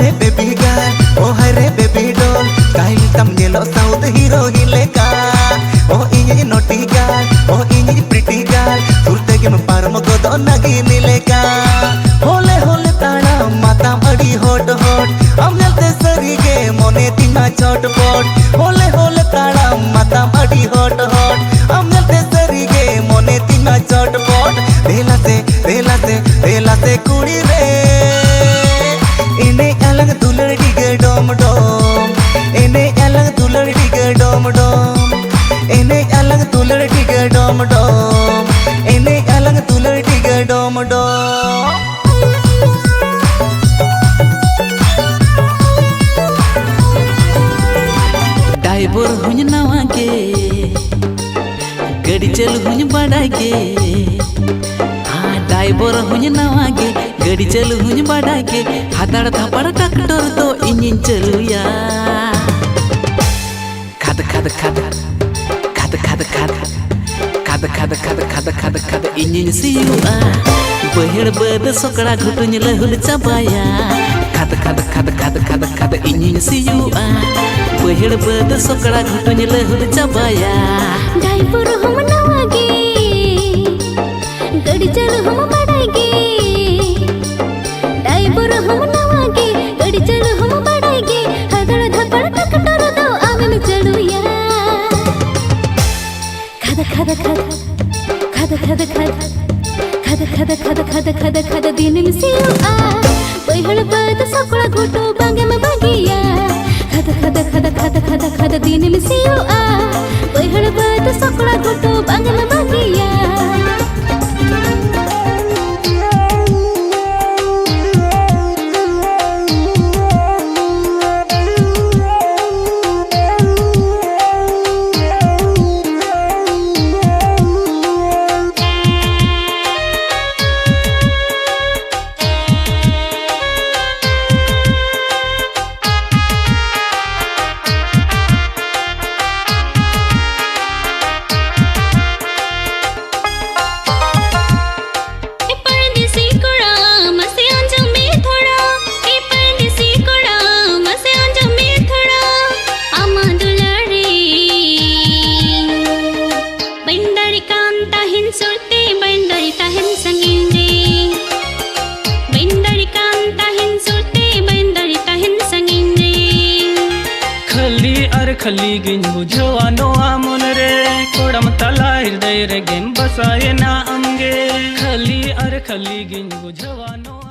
रे baby girl ओ हाय रे baby doll काहिल तम गेलो साउथ हीरो हिलेका ओ इᱧ नोटी गर्ल ओ इᱧ प्रिटी गर्ल सुरते के पारम गोदो नगी निलेका होले होले ताड़ा माताम अड़ी हॉट हॉट हम जलते सरी के मोने तिना चटपट होले होले ताड़ा माताम अड़ी हॉट हॉट हम जलते सरी के मोने तिना चटपट देला से कुड़ी रे इने अलग दुलड़ डिगे डोम डोम इने अलग दुलड़ डिगे डोम डोम इने अलग दुलड़ डिगे डोम डोम इने अलग दुलड़ डिगे डोम डोम ड्राइवर हुन नवा के गाड़ी चल हुन बड़ा के हाँ ड्राइवर हुन नवा के गाड़ी चल हुन बड़ा के हाथाड़ थपड़ ट्रैक्टर तो इंजन चलुया खद खद खद खद खद खद खद खद खद खद खद खद इंजन सियुआ बहेड़ बद सोकड़ा घुटुन लहुल चबाया खद खद खद खद खद खद इंजन सियुआ बहेड़ बद सोकड़ा घुटुन लहुल चबाया ड्राइवर हम नवागे गाड़ी चल हम बड़ाएगे ड्राइवर हम नवागे गाड़ी चल हम बड़ाएगे हदड़ धपड़ टकटर दो आवन चलुया खद खद खद खद खद खद खद खद खद खद खद खद दिन में सियुआ बहेड़ बद सोकड़ा घुटो बांगे में बागिया खद खद खद खद खद खद दिन में सियुआ बहेड़ बद सोकड़ा घुटो बांगे में बागिया खली गिन बुझवा नो आमुन रे कोड़म तला हृदय रे गेम बसाए ना अंगे खली गिन बुझवा नो।